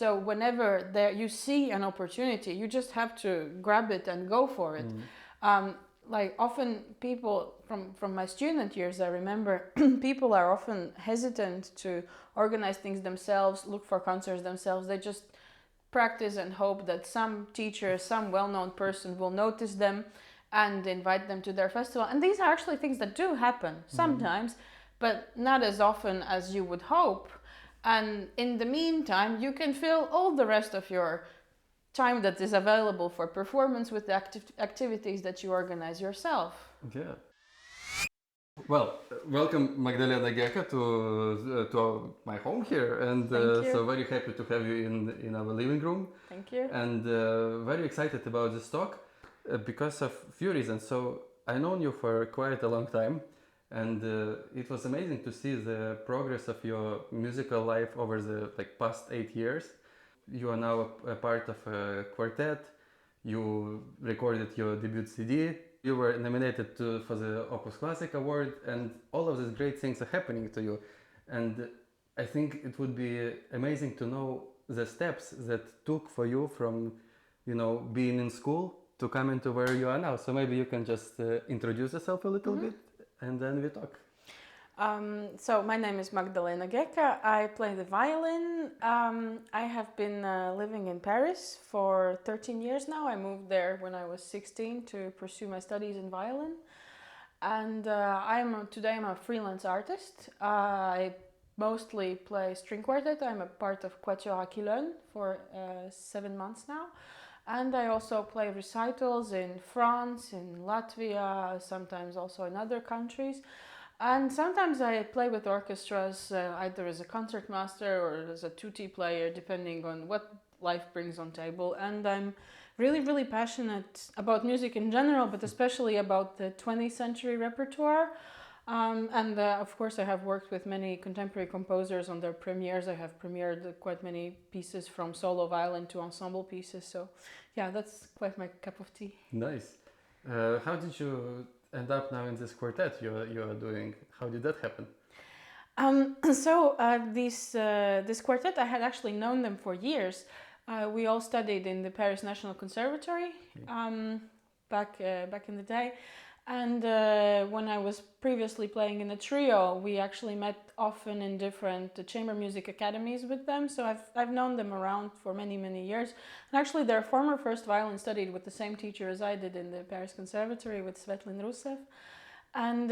So whenever there you see an opportunity, you just have to grab it and go for it. Like often people from my student years, I remember people are often hesitant to organize things themselves, look for concerts themselves. They just practice and hope that some teacher, some well-known person will notice them and invite them to their festival. And these are actually things that do happen sometimes, but not as often as you would hope. And in the meantime, you can fill all the rest of your time that is available for performance with the activities that you organize yourself. Yeah. Well, welcome Magdalēna Geka to my home here, and so very happy to have you in our living room. Thank you. And very excited about this talk because of few reasons. So I known you for quite a long time, and it was amazing to see the progress of your musical life over the past 8 years. You are now a part of a quartet. You recorded your debut CD. You were nominated for the Opus Classic Award, and all of these great things are happening to you. And I think it would be amazing to know the steps that took for you from, being in school to come into where you are now. So maybe you can just introduce yourself a little bit, and then we talk. So my name is Magdalēna Geka. I play the violin. I have been living in Paris for 13 years now. I moved there when I was 16 to pursue my studies in violin. And today I'm a freelance artist. I mostly play string quartet. I'm a part of Quatuor Aquilone for 7 months now. And I also play recitals in France, in Latvia, sometimes also in other countries. And sometimes I play with orchestras, either as a concertmaster or as a tutti player, depending on what life brings on table. And I'm really, really passionate about music in general, but especially about the 20th century repertoire. Of course, I have worked with many contemporary composers on their premieres. I have premiered quite many pieces from solo violin to ensemble pieces. So yeah, that's quite my cup of tea. Nice. How did you end up now in this quartet you are doing? How did that happen? This quartet, I had actually known them for years. We all studied in the Paris National Conservatory back in the day. And when I was previously playing in a trio, we actually met often in different chamber music academies with them. So I've known them around for many, many years. And actually their former first violin studied with the same teacher as I did in the Paris Conservatory with Svetlin Rusev. And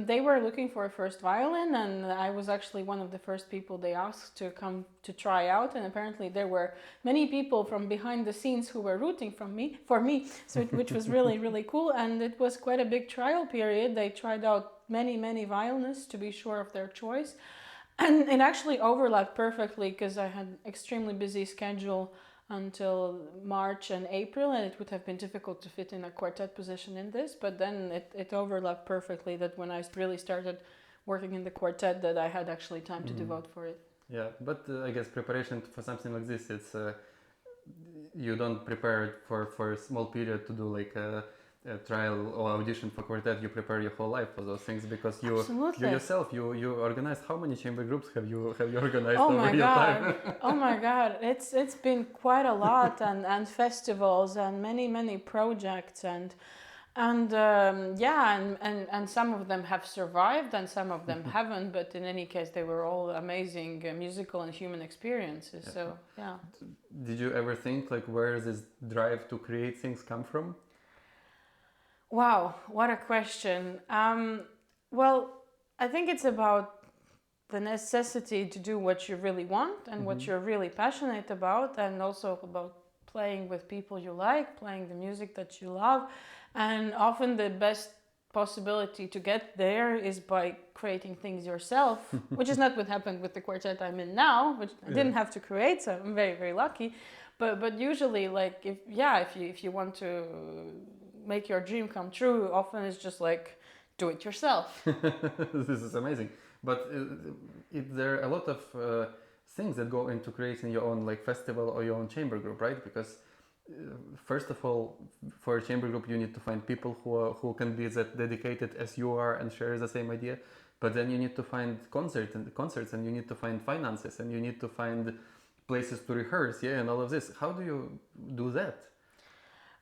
they were looking for a first violin, and I was actually one of the first people they asked to come to try out. And apparently there were many people from behind the scenes who were rooting for me, which was really, really cool. And it was quite a big trial period. They tried out many, many violinists to be sure of their choice. And it actually overlapped perfectly because I had an extremely busy schedule until March and April, and it would have been difficult to fit in a quartet position in this, but then it overlapped perfectly that when I really started working in the quartet that I had actually time to devote for it. Yeah, but I guess preparation for something like this, it's you don't prepare for a small period to do like a trial or audition for quartet. You prepare your whole life for those things because you yourself you organized. How many chamber groups have you organized over your time? Oh my God, it's been quite a lot, and festivals and many projects and some of them have survived and some of them haven't, but in any case they were all amazing musical and human experiences. So yeah. Did you ever think like where this drive to create things come from? Wow, what a question. Well, I think it's about the necessity to do what you really want and what you're really passionate about, and also about playing with people you like, playing the music that you love. And often the best possibility to get there is by creating things yourself, which is not what happened with the quartet I'm in now, which I didn't have to create, so I'm very, very lucky. But usually, like, if you want to make your dream come true, often it's just like, do it yourself. This is amazing. But there are a lot of things that go into creating your own like festival or your own chamber group, right? Because first of all, for a chamber group, you need to find people who can be that dedicated as you are and share the same idea. But then you need to find concerts, and you need to find finances, and you need to find places to rehearse, yeah, and all of this. How do you do that?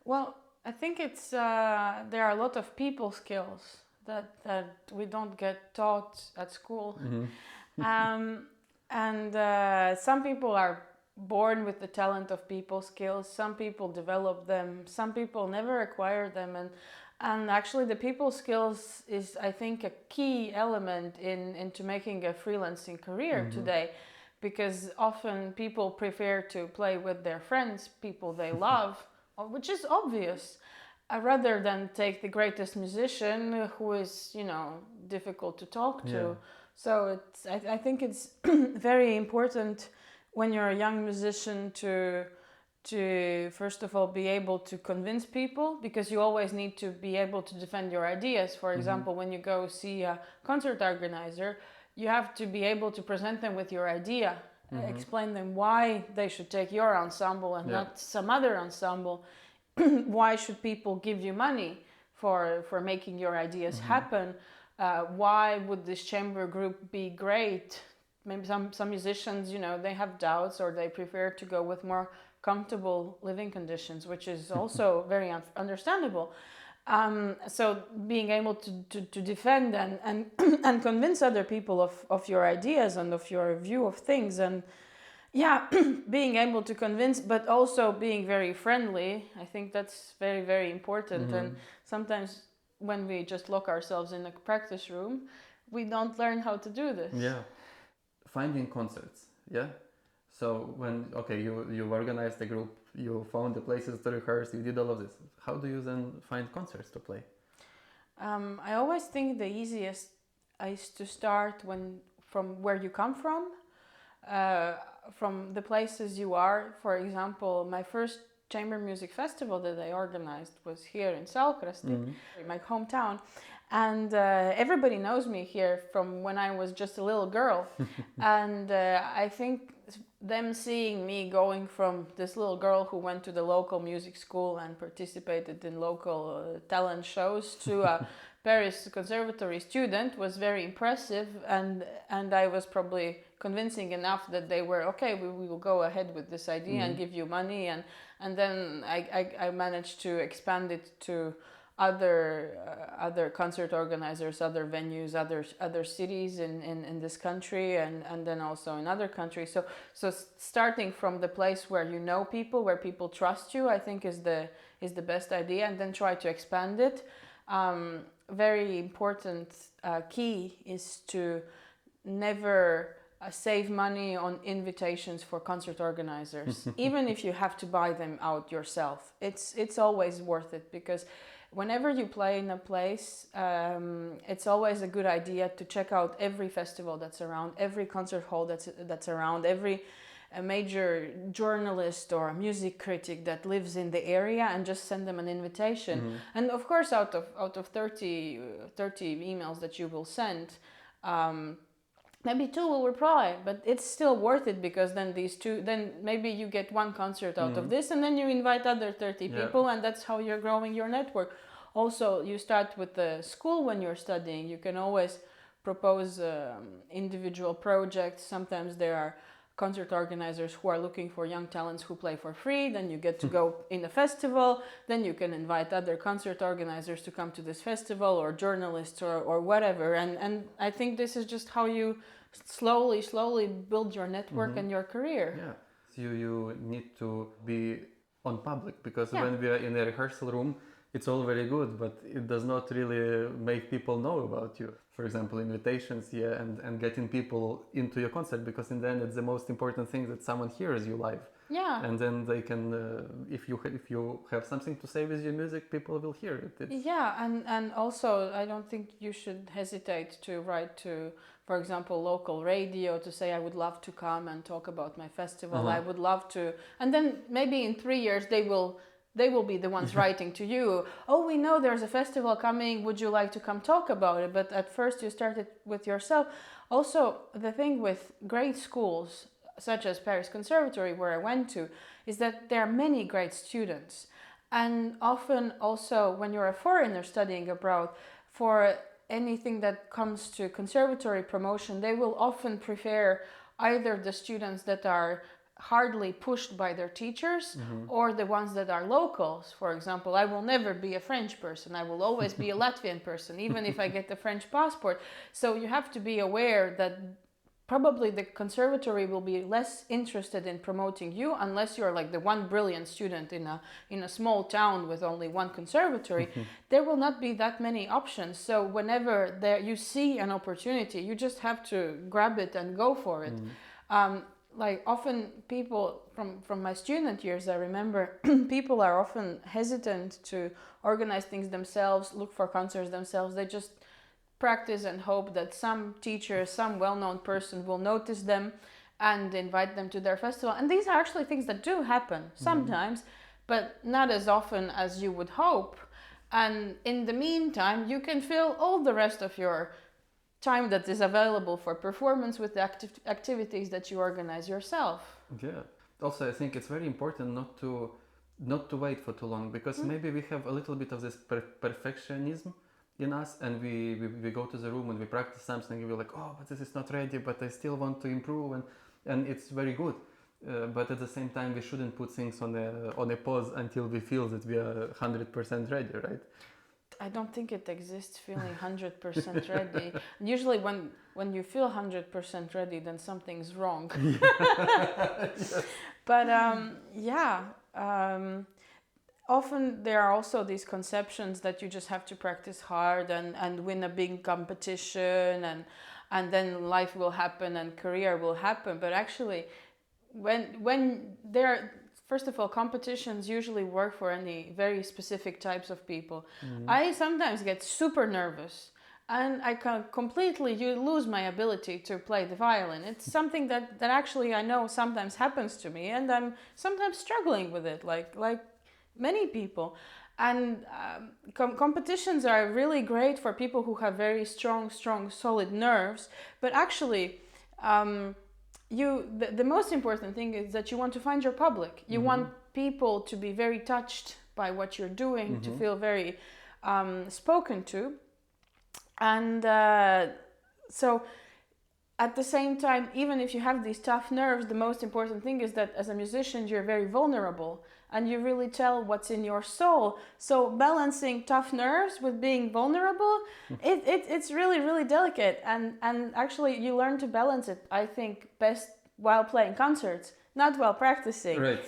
Well, I think it's there are a lot of people skills that we don't get taught at school. Um, and some people are born with the talent of people skills. Some people develop them. Some people never acquire them. And actually, the people skills is, I think, a key element into making a freelancing career today, because often people prefer to play with their friends, people they love, which is obvious, rather than take the greatest musician who is, difficult to talk to. Yeah. So I think it's very important when you're a young musician to first of all be able to convince people, because you always need to be able to defend your ideas. For example, when you go see a concert organizer, you have to be able to present them with your idea, explain them why they should take your ensemble and not some other ensemble. Why should people give you money for making your ideas happen? Why would this chamber group be great? Maybe some musicians, they have doubts, or they prefer to go with more comfortable living conditions, which is also very understandable. So being able to defend and and convince other people of your ideas and of your view of things, and being able to convince, but also being very friendly, I think that's very, very important. And sometimes when we just lock ourselves in a practice room, we don't learn how to do this. Yeah. Finding concerts, yeah. So when you organized the group, you found the places to rehearse, you did all of this. How do you then find concerts to play? I always think the easiest is to start from where you come from the places you are. For example, my first chamber music festival that I organized was here in Salkrasti, my hometown. And everybody knows me here from when I was just a little girl. And I think them seeing me going from this little girl who went to the local music school and participated in local talent shows to a Paris conservatory student was very impressive. And I was probably convincing enough that they were, okay, we will go ahead with this idea and give you money. And then I managed to expand it to other concert organizers, other venues, other cities in this country, and then also in other countries. So starting from the place where you know people, where people trust you, I think is the best idea, and then try to expand it. Very important key is to never save money on invitations for concert organizers, even if you have to buy them out yourself. It's always worth it, because whenever you play in a place, it's always a good idea to check out every festival that's around, every concert hall that's around, every major journalist or a music critic that lives in the area, and just send them an invitation. And of course, out of 30 emails that you will send, maybe 2 will reply, but it's still worth it, because then maybe you get one concert out of this, and then you invite other 30 people, and that's how you're growing your network. Also, you start with the school when you're studying. You can always propose individual projects. Sometimes there are concert organizers who are looking for young talents who play for free. Then you get to go in a festival. Then you can invite other concert organizers to come to this festival, or journalists, or whatever. And I think this is just how you slowly build your network and your career. Yeah. So you need to be on public, because when we are in a rehearsal room, it's all very good, but it does not really make people know about you. For example, invitations, and getting people into your concert, because in the end it's the most important thing, that someone hears you live. Yeah. And then they can, if you have something to say with your music, people will hear it. And also I don't think you should hesitate to write to, for example, local radio, to say I would love to come and talk about my festival. I would love to, and then maybe in 3 years they will be the ones writing to you. Oh, we know there's a festival coming. Would you like to come talk about it? But at first you started with yourself. Also, the thing with great schools, such as Paris Conservatory, where I went to, is that there are many great students. And often also when you're a foreigner studying abroad, for anything that comes to conservatory promotion, they will often prefer either the students that are hardly pushed by their teachers or the ones that are locals. For example, I will never be a French person. I will always be a Latvian person, even if I get the French passport. So you have to be aware that probably the conservatory will be less interested in promoting you unless you're like the one brilliant student in a small town with only one conservatory. There will not be that many options. So whenever you see an opportunity, you just have to grab it and go for it. Like often people from my student years, I remember people are often hesitant to organize things themselves, look for concerts themselves. They just practice and hope that some teacher, some well-known person will notice them and invite them to their festival. And these are actually things that do happen sometimes, but not as often as you would hope. And in the meantime, you can fill all the rest of your time that is available for performance with the activities that you organize yourself. Yeah. Also, I think it's very important not to wait for too long, because maybe we have a little bit of this perfectionism in us, and we go to the room and we practice something and we're like, oh, but this is not ready, but I still want to improve, and it's very good. But at the same time, we shouldn't put things on a pause until we feel that we are 100% ready, right? I don't think it exists feeling 100% ready. Usually when you feel 100% ready, then something's wrong. Yes. But often there are also these conceptions that you just have to practice hard and win a big competition and then life will happen and career will happen. But actually, when there, first of all, competitions usually work for any very specific types of people. I sometimes get super nervous and I can completely lose my ability to play the violin. It's something that actually I know sometimes happens to me, and I'm sometimes struggling with it, like many people. And competitions are really great for people who have very strong, solid nerves. But actually, the most important thing is that you want to find your public. You want people to be very touched by what you're doing, to feel very spoken to. And so at the same time, even if you have these tough nerves, the most important thing is that as a musician, you're very vulnerable and you really tell what's in your soul. So balancing tough nerves with being vulnerable, it's really, really delicate. And actually you learn to balance it, I think, best while playing concerts, not while practicing. Right.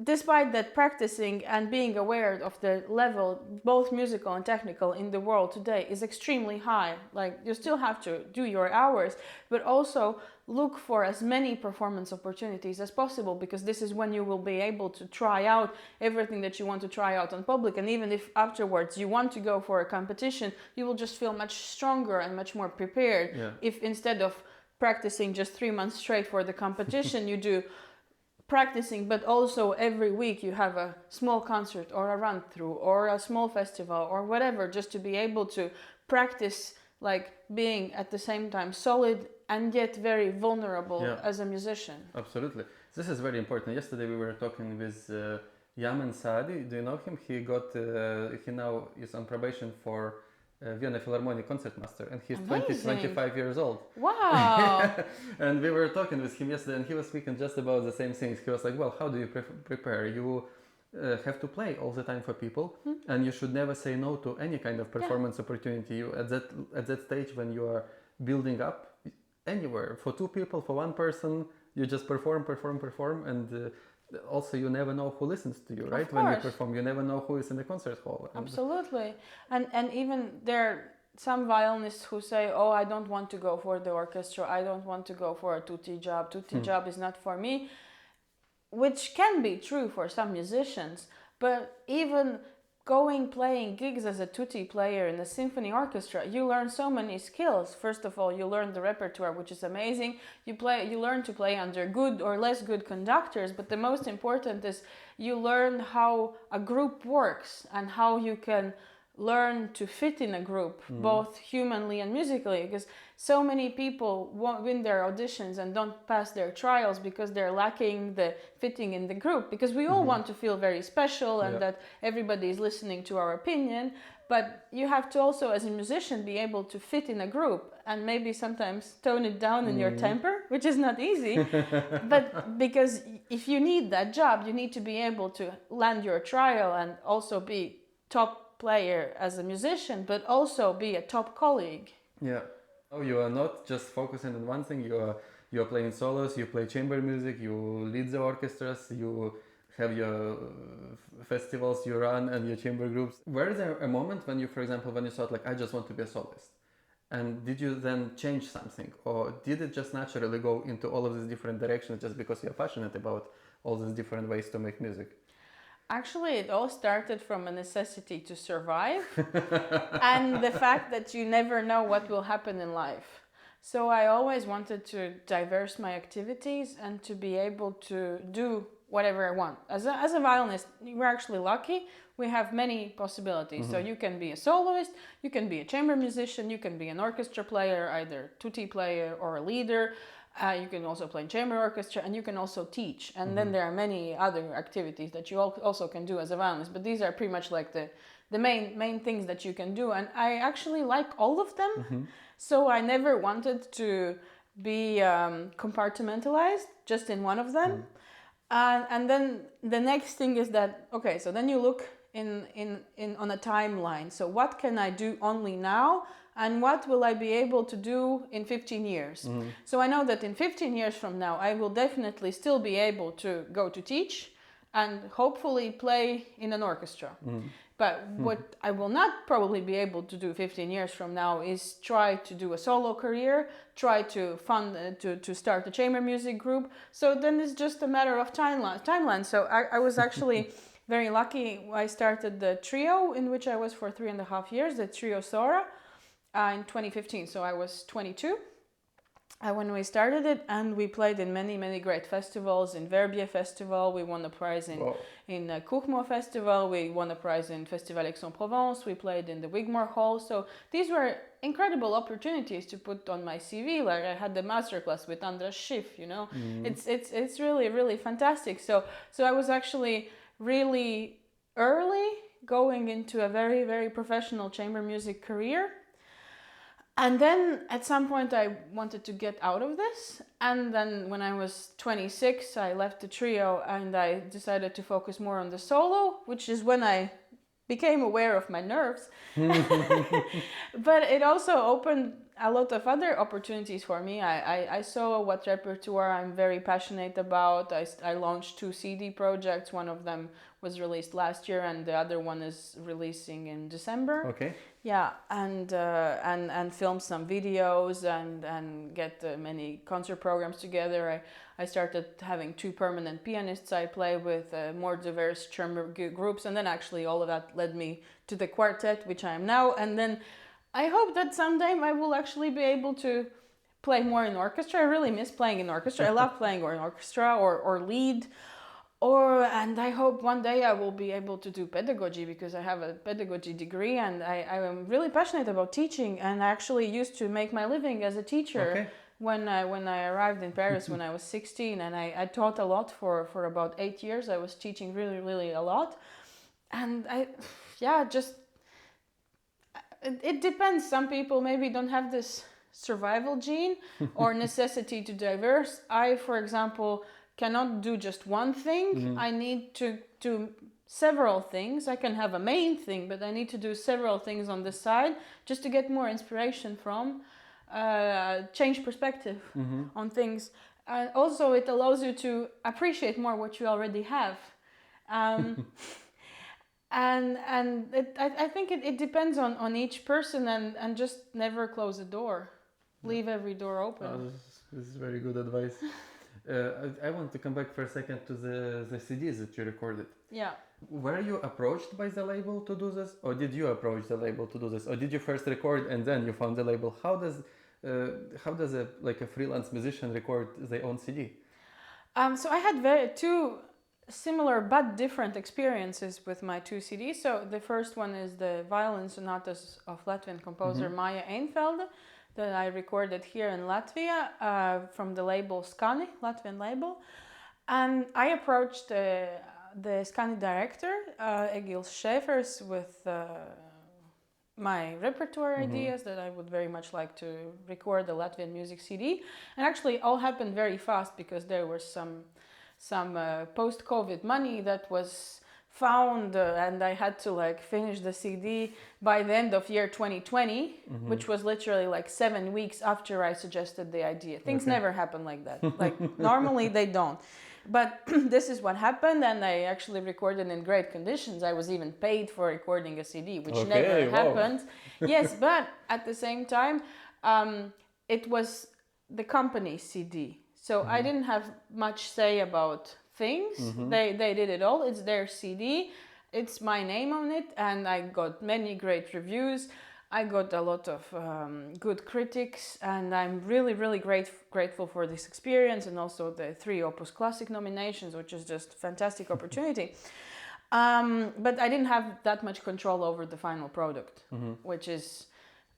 Despite that, practicing and being aware of the level, both musical and technical, in the world today is extremely high. Like, you still have to do your hours, but also look for as many performance opportunities as possible, because this is when you will be able to try out everything that you want to try out on public. And even if afterwards you want to go for a competition, you will just feel much stronger and much more prepared. Yeah. If instead of practicing just 3 months straight for the competition, you do practicing, but also every week you have a small concert or a run through or a small festival or whatever, just to be able to practice, like being at the same time solid and yet very vulnerable as a musician. Absolutely. This is very important. Yesterday we were talking with Yaman Saadi. Do you know him? He now is on probation for Vienna Philharmonic concertmaster, and he's 25 years old. Wow! And we were talking with him yesterday, and he was speaking just about the same things. He was like, well, how do you prepare? You have to play all the time for people, and you should never say no to any kind of performance opportunity. You at that stage when you are building up anywhere, for 2 people, for 1 person, you just perform, and also you never know who listens to you, right? When you perform, you never know who is in the concert hall. Absolutely. And even there are some violinists who say, oh, I don't want to go for the orchestra, I don't want to go for a tutti job, job is not for me, which can be true for some musicians. But even playing gigs as a tutti player in a symphony orchestra, you learn so many skills. First of all, you learn the repertoire, which is amazing. You learn to play under good or less good conductors, but the most important is you learn how a group works and how you can learn to fit in a group, both humanly and musically, because so many people won't win their auditions and don't pass their trials because they're lacking the fitting in the group, because we all want to feel very special and that everybody is listening to our opinion, but you have to also, as a musician, be able to fit in a group and maybe sometimes tone it down in your temper, which is not easy. But because if you need that job, you need to be able to land your trial and also be top player as a musician, but also be a top colleague. Yeah. Oh, you are not just focusing on one thing. You are playing solos. You play chamber music. You lead the orchestras. You have your festivals you run and your chamber groups. Were there a moment when you, for example, when you thought like, I just want to be a soloist? And did you then change something, or did it just naturally go into all of these different directions just because you're passionate about all these different ways to make music? Actually, it all started from a necessity to survive and the fact that you never know what will happen in life. So I always wanted to diverse my activities and to be able to do whatever I want. As a violinist, we're actually lucky. We have many possibilities. So you can be a soloist, you can be a chamber musician, you can be an orchestra player, either tutti player or a leader. You can also play in chamber orchestra, and you can also teach. And then there are many other activities that you also can do as a violinist. But these are pretty much like the main things that you can do. And I actually like all of them. So I never wanted to be compartmentalized just in one of them. And then the next thing is that, okay, so then you look in on a timeline. So what can I do only now? And what will I be able to do in 15 years? So I know that in 15 years from now, I will definitely still be able to go to teach and hopefully play in an orchestra. But what I will not probably be able to do 15 years from now is try to do a solo career, try to to start a chamber music group. So then it's just a matter of timeline. So I was actually very lucky. I started the trio in which I was for 3.5 years, the trio Sora. In 2015, so I was 22 when we started it, and we played in many great festivals. In Verbier Festival, we won a prize in Kuchmo Festival, we won a prize in Festival Aix-en-Provence, we played in the Wigmore Hall. So these were incredible opportunities to put on my CV. Like I had the masterclass with Andras Schiff, you know. It's really fantastic. So I was actually really early going into a very professional chamber music career. And then at some point I wanted to get out of this. And then when I was 26, I left the trio and I decided to focus more on the solo, which is when I became aware of my nerves. But it also opened a lot of other opportunities for me. I saw what repertoire I'm very passionate about. I launched 2 CD projects. One of them was released last year and the other one is releasing in December. Okay. Yeah, and film some videos and get many concert programs together. I started having 2 permanent pianists I play with, more diverse chamber groups, and then actually all of that led me to the quartet, which I am now. And then I hope that someday I will actually be able to play more in orchestra. I really miss playing in orchestra. I love playing in orchestra or lead. And I hope one day I will be able to do pedagogy, because I have a pedagogy degree and I am really passionate about teaching, and I actually used to make my living as a teacher. Okay. When I arrived in Paris when I was 16, and I taught a lot for about 8 years. I was teaching really a lot, and it depends. Some people maybe don't have this survival gene or necessity to diverse. I, for example, cannot do just one thing. I need to do several things. I can have a main thing, but I need to do several things on the side just to get more inspiration from, change perspective on things. Also, it allows you to appreciate more what you already have. I think it depends on each person, and just never close the door. Leave every door open. This is very good advice. I want to come back for a second to the CDs that you recorded. Yeah. Were you approached by the label to do this, or did you approach the label to do this, or did you first record and then you found the label? How does a freelance musician record their own CD? So I had similar but different experiences with my 2 CDs. So the first one is the violin sonatas of Latvian composer Maija Einfelde that I recorded here in Latvia from the label Skani, Latvian label. And I approached the Skani director, Egils Šēfers, with my repertoire ideas that I would very much like to record a Latvian music CD. And actually, it all happened very fast because there was some post-COVID money that was found, and I had to like finish the CD by the end of year 2020, which was literally like 7 weeks after I suggested the idea. Things never happen like that. Like normally they don't. But this is what happened, and I actually recorded in great conditions. I was even paid for recording a CD, which never happened. Yes, but at the same time, it was the company's CD. So I didn't have much say about things. They did it all. It's their CD. It's my name on it, and I got many great reviews. I got a lot of good critics, and I'm really, really grateful for this experience, and also the 3 Opus Classic nominations, which is just a fantastic opportunity. But I didn't have that much control over the final product, which is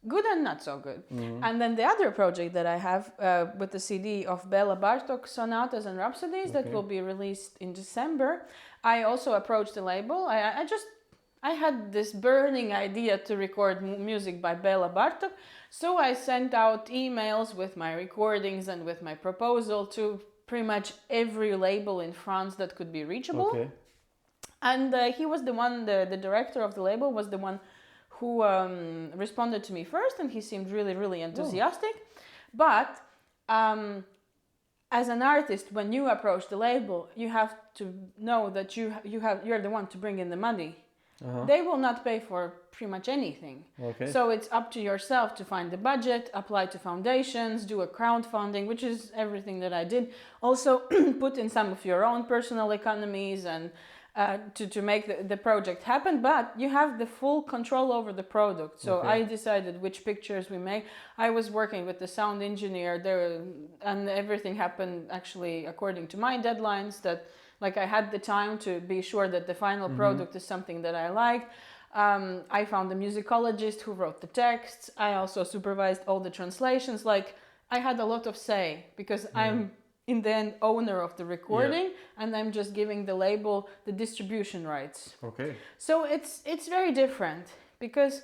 good and not so good. And then the other project that I have with the CD of Béla Bartók sonatas and rhapsodies that will be released in December, I also approached the label. I had this burning idea to record music by Béla Bartók, so I sent out emails with my recordings and with my proposal to pretty much every label in France that could be reachable. And he was the one, the director of the label was the one who responded to me first, and he seemed really, really enthusiastic. But as an artist, when you approach the label, you have to know that you're the one to bring in the money. They will not pay for pretty much anything. So it's up to yourself to find the budget, apply to foundations, do a crowdfunding, which is everything that I did. Also put in some of your own personal economies and to make the project happen, but you have the full control over the product. So I decided which pictures we make. I was working with the sound engineer there, and everything happened actually according to my deadlines, that like I had the time to be sure that the final product is something that I like. I found a musicologist who wrote the texts. I also supervised all the translations. Like I had a lot of say because I'm in the end owner of the recording, and I'm just giving the label the distribution rights. So it's very different, because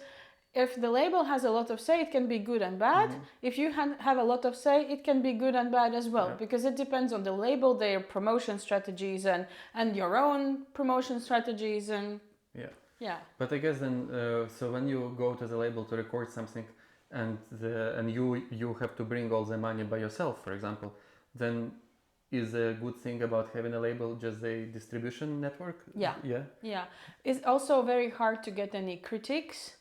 if the label has a lot of say, it can be good and bad. If you have a lot of say, it can be good and bad as well, because it depends on the label, their promotion strategies, and your own promotion strategies. And But I guess then, so when you go to the label to record something, and you have to bring all the money by yourself, for example, then is a good thing about having a label just a distribution network? It's also very hard to get any critiques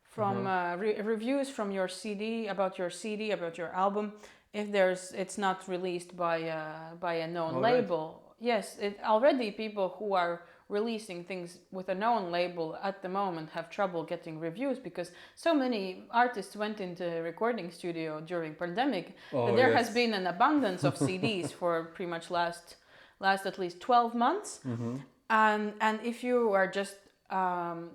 from reviews from your CD, about your album, if it's not released by a known label. Yes, already people who are releasing things with a known label at the moment have trouble getting reviews, because so many artists went into a recording studio during pandemic that there has been an abundance of CDs for pretty much last at least 12 months. And if you are just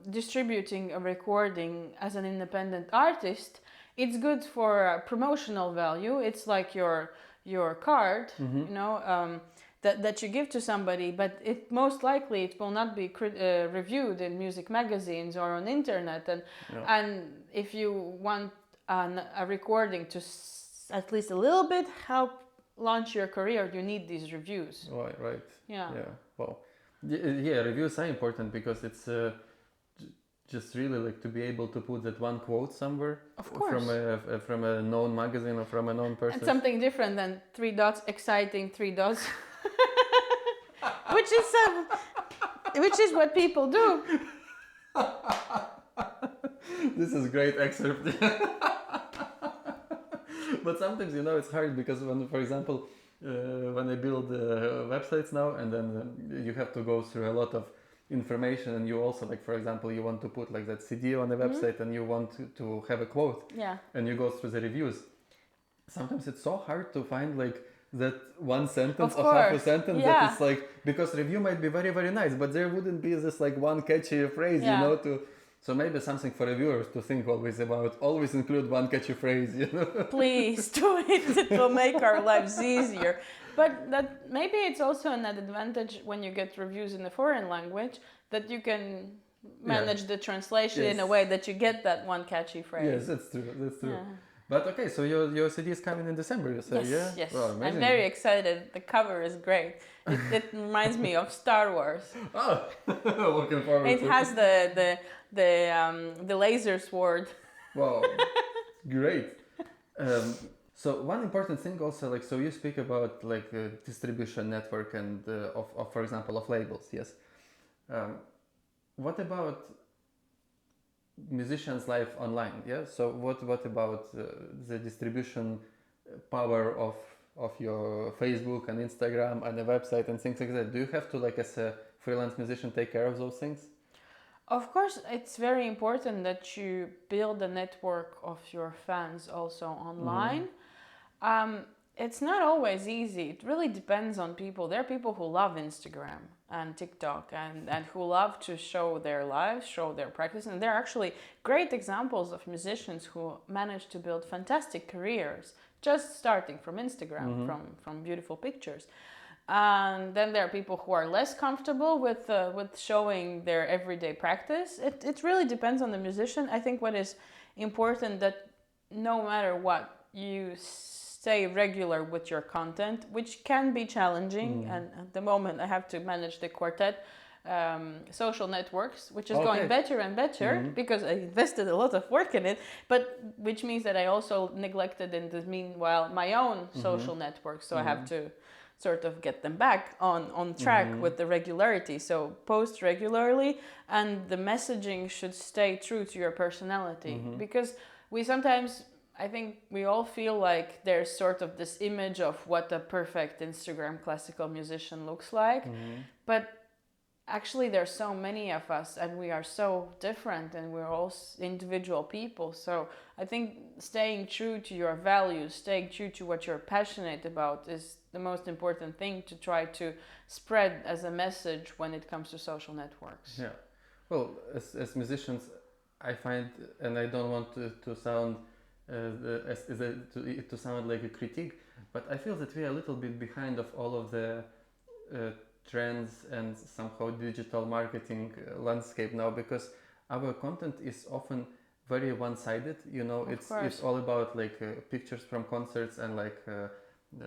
distributing a recording as an independent artist, it's good for promotional value. It's like your card, you know, that you give to somebody, but it most likely it will not be reviewed in music magazines or on internet. And if you want a recording to at least a little bit help launch your career, you need these reviews. Right. Well, reviews are important, because it's just really like to be able to put that one quote somewhere, of course, from a known magazine or from a known person. And something different than 3 dots, exciting 3 dots. Which is what people do. This is great excerpt. But sometimes, you know, it's hard, because when, for example, when I build websites now, and then you have to go through a lot of information, and you also, like, for example, you want to put like that CD on the website, and you want to have a quote, and you go through the reviews. Sometimes it's so hard to find like that one sentence Of or half a course, sentence that yeah. is like, because review might be very, very nice, but there wouldn't be this like one catchy phrase, you Yeah. know, to, so maybe something for reviewers to think always about, always include one catchy phrase, you know. Please do it. It will make our lives easier. But that maybe it's also an advantage when you get reviews in a foreign language that you can manage the translation in a way that you get that one catchy phrase. Yes, that's true. That's true. Yeah. But okay, so your CD is coming in December, you say, Yes, yeah? yes. Wow, amazing. I'm very excited. The cover is great. It reminds me of Star Wars. Oh, looking forward It to has the laser sword. Wow, great. So one important thing also, like, so you speak about like distribution network and of, for example, of labels, yes. What about musicians live online? Yeah. So what about the distribution power of your Facebook and Instagram and a website and things like that? Do you have to, like, as a freelance musician, take care of those things? Of course, it's very important that you build a network of your fans also online. It's not always easy. It really depends on people. There are people who love Instagram and TikTok and who love to show their lives, show their practice. And there are actually great examples of musicians who manage to build fantastic careers just starting from Instagram, from beautiful pictures. And then there are people who are less comfortable with showing their everyday practice. It really depends on the musician. I think what is important that no matter what, you stay regular with your content, which can be challenging. And at the moment, I have to manage the quartet social networks, which is going better and better because I invested a lot of work in it, but which means that I also neglected in the meanwhile my own social networks. So I have to sort of get them back on track with the regularity. So post regularly, and the messaging should stay true to your personality, because we sometimes, I think we all feel like there's sort of this image of what a perfect Instagram classical musician looks like, but actually there's so many of us and we are so different and we're all individual people. So I think staying true to your values, staying true to what you're passionate about is the most important thing to try to spread as a message when it comes to social networks. Yeah. Well, as musicians, I find, and I don't want to sound to sound like a critique, but I feel that we are a little bit behind of all of the trends and somehow digital marketing landscape now, because our content is often very one-sided. You know, it's all about like pictures from concerts and like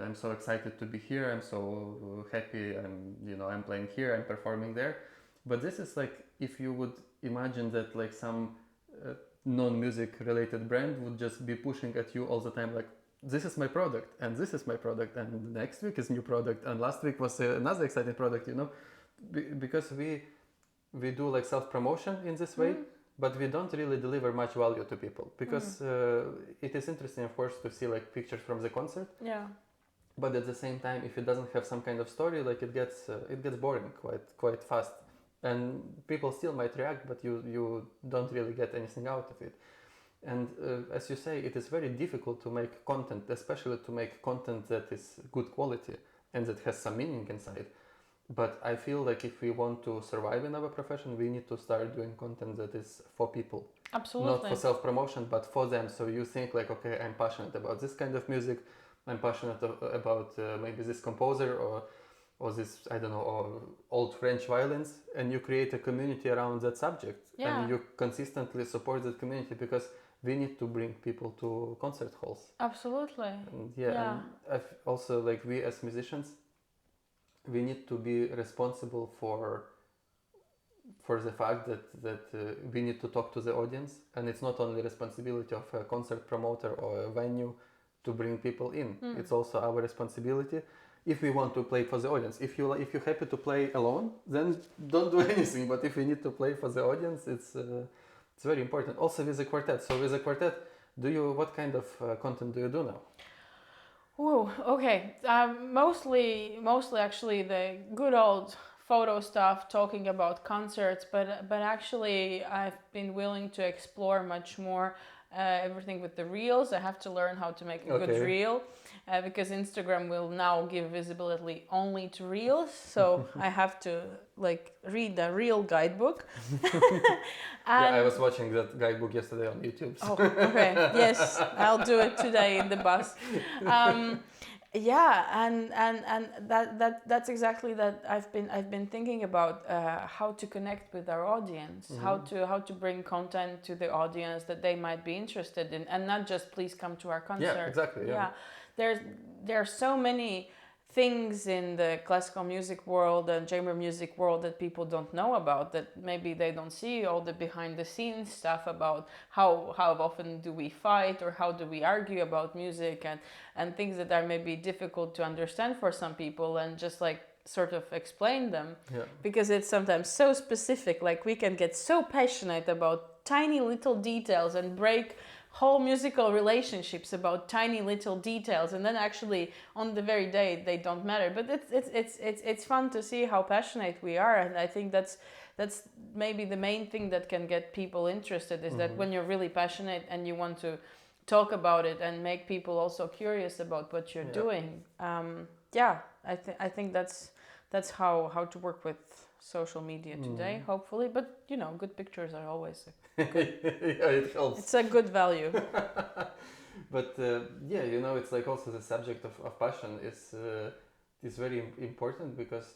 I'm so excited to be here, I'm so happy, I'm playing here, I'm performing there. But this is like, if you would imagine that like some non-music related brand would just be pushing at you all the time, like, this is my product and this is my product and next week is new product and last week was another exciting product, because we do like self-promotion in this way, but we don't really deliver much value to people, because it is interesting, of course, to see like pictures from the concert, but at the same time, if it doesn't have some kind of story, like it gets boring quite fast, and people still might react, but you don't really get anything out of it. And as you say, it is very difficult to make content, especially to make content that is good quality and that has some meaning inside. But I feel like if we want to survive in our profession, we need to start doing content that is for people. Absolutely. Not for self-promotion, but for them. So you think like, okay, I'm passionate about this kind of music. I'm passionate about maybe this composer or this, I don't know, or old French violins. And you create a community around that subject. And you consistently support that community, because we need to bring people to concert halls. Absolutely. And also, like, we as musicians, we need to be responsible for the fact that we need to talk to the audience, and it's not only responsibility of a concert promoter or a venue to bring people in. It's also our responsibility. If we want to play for the audience, if you're happy to play alone, then don't do anything. But if we need to play for the audience, it's very important. Also with the quartet. So with the quartet, what kind of content do you do now? Oh, okay. Mostly actually the good old photo stuff, talking about concerts. But actually, I've been willing to explore much more everything with the reels. I have to learn how to make a good Okay. reel because Instagram will now give visibility only to reels. So I have to like read the reel guidebook. Yeah, I And was watching that guidebook yesterday on YouTube. oh, okay. Yes, I'll do it today in the bus. Yeah, and that's exactly that. I've been thinking about how to connect with our audience, how to bring content to the audience that they might be interested in, and not just please come to our concert. Yeah, exactly. Yeah. There are so many things in the classical music world and chamber music world that people don't know about, that maybe they don't see all the behind the scenes stuff about how often do we fight or how do we argue about music, and things that are maybe difficult to understand for some people, and just like sort of explain them. Yeah. Because it's sometimes so specific, like we can get so passionate about tiny little details and break whole musical relationships about tiny little details, and then actually on the very day they don't matter. But it's fun to see how passionate we are, and I think that's maybe the main thing that can get people interested, is that when you're really passionate and you want to talk about it and make people also curious about what you're doing. I think that's how to work with social media today, hopefully. But you know, good pictures are always good. Yeah, it helps. It's a good value. But yeah, you know, it's like also the subject of passion is very important, because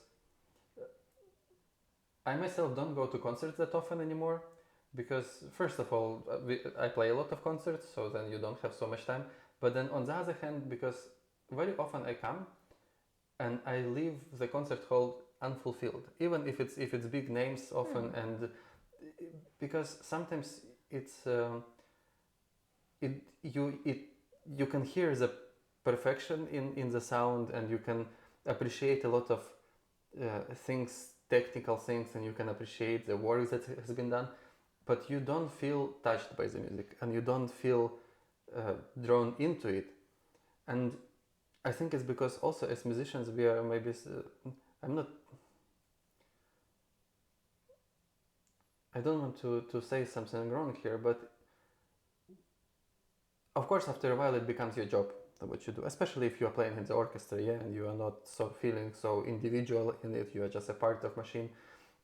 I myself don't go to concerts that often anymore, because first of all, I play a lot of concerts, so then you don't have so much time. But then on the other hand, because very often I come and I leave the concert hall unfulfilled, even if it's big names often, and because sometimes it's you can hear the perfection in the sound, and you can appreciate a lot of things, technical things, and you can appreciate the work that has been done, but you don't feel touched by the music, and you don't feel drawn into it. And I think it's because also as musicians we are maybe I don't want to say something wrong here, but of course after a while it becomes your job, what you do, especially if you are playing in the orchestra, yeah, and you are not so feeling so individual in it, you are just a part of machine,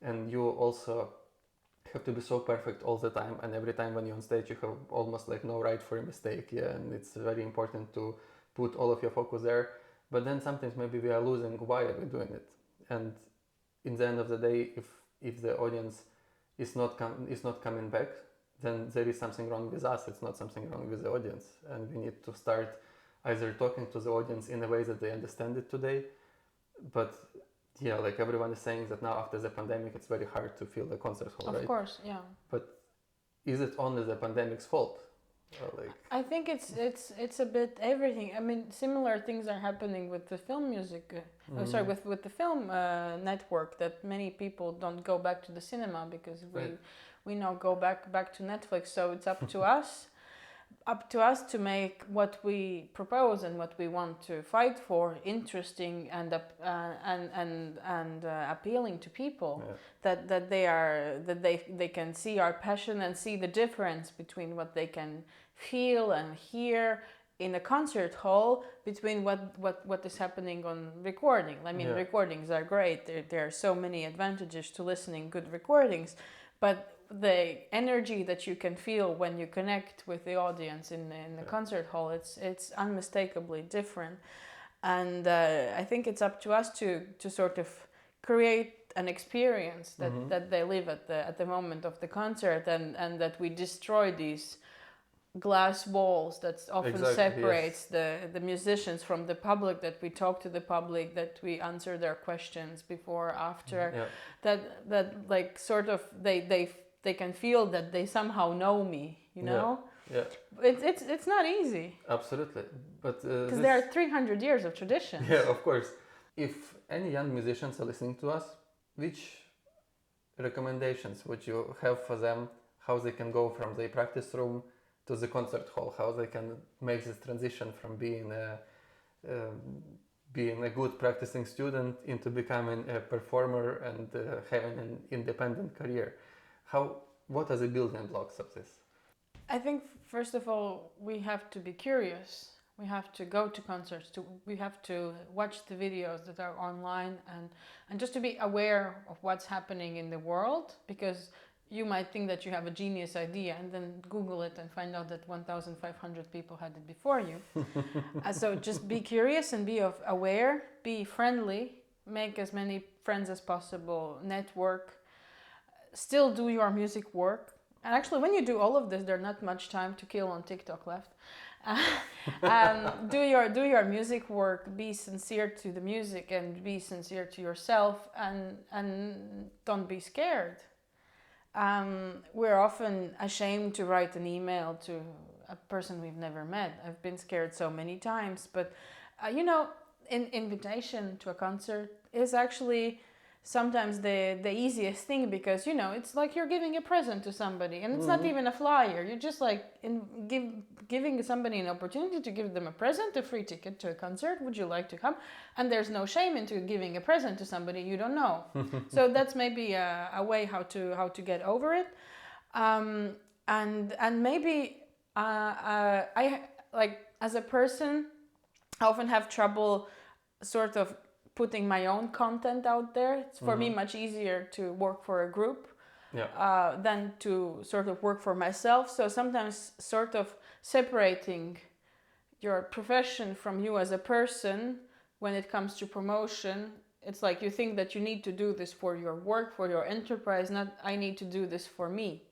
and you also have to be so perfect all the time, and every time when you're on stage you have almost like no right for a mistake, yeah, and it's very important to put all of your focus there. But then sometimes maybe we are losing why are we doing it, and in the end of the day, if the audience is not coming back, then there is something wrong with us. It's not something wrong with the audience, and we need to start either talking to the audience in a way that they understand it today. But yeah, like everyone is saying that now after the pandemic it's very hard to fill the concert hall, right? Of course, yeah. But is it only the pandemic's fault? I think it's a bit everything. I mean, similar things are happening with the film music. With the film network, that many people don't go back to the cinema because we now go back to Netflix. So it's up to us to make what we propose and what we want to fight for interesting and appealing to people. Yeah. That they can see our passion and see the difference between what they can feel and hear in a concert hall between what is happening on recording. I mean, recordings are great. There are so many advantages to listening good recordings, but the energy that you can feel when you connect with the audience in the concert hall, it's unmistakably different. And I think it's up to us to sort of create an experience that they live at the moment of the concert, and that we destroy these glass walls that often separates the musicians from the public, that we talk to the public, that we answer their questions before, after, that like sort of they can feel that they somehow know me, you know. It's not easy. Absolutely. But because there are 300 years of tradition. Yeah, of course. If any young musicians are listening to us, which recommendations would you have for them, how they can go from the practice room to the concert hall, how they can make this transition from being a good practicing student into becoming a performer and having an independent career? What are the building blocks of this? I think first of all we have to be curious. We have to go to concerts. We have to watch the videos that are online and just to be aware of what's happening in the world, because you might think that you have a genius idea and then Google it and find out that 1,500 people had it before you. So just be curious and be aware, be friendly, make as many friends as possible, network, still do your music work. And actually, when you do all of this, there's not much time to kill on TikTok left. Do your music work, be sincere to the music and be sincere to yourself, and don't be scared. We're often ashamed to write an email to a person we've never met. I've been scared so many times, but an invitation to a concert is actually sometimes the easiest thing, because it's like you're giving a present to somebody, and it's not even a flyer. You're just like giving somebody an opportunity to give them a present, a free ticket to a concert. Would you like to come? And there's no shame into giving a present to somebody you don't know. So that's maybe a way how to get over it, and maybe I like, as a person, I often have trouble sort of putting my own content out there. It's for me much easier to work for a group than to sort of work for myself. So sometimes sort of separating your profession from you as a person when it comes to promotion, it's like you think that you need to do this for your work, for your enterprise, not I need to do this for me.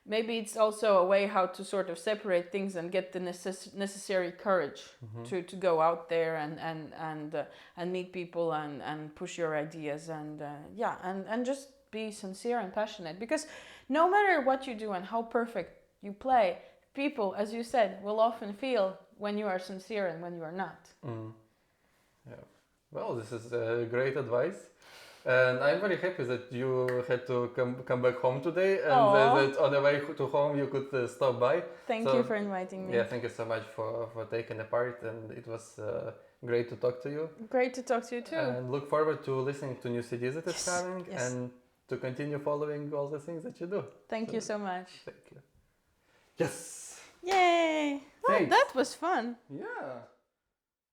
Maybe it's also a way how to sort of separate things and get the necessary courage to go out there and meet people and push your ideas and just be sincere and passionate. Because no matter what you do and how perfect you play, people, as you said, will often feel when you are sincere and when you are not. Yeah. Well, this is great advice. And I'm very happy that you had to come back home today, and that on the way to home you could stop by. Thank you for inviting me. Yeah, thank you so much for taking a part, and it was great to talk to you. Great to talk to you too. And look forward to listening to new CDs that is coming, and to continue following all the things that you do. Thank you so much. Thank you. Yes! Yay! Oh, that was fun. Yeah.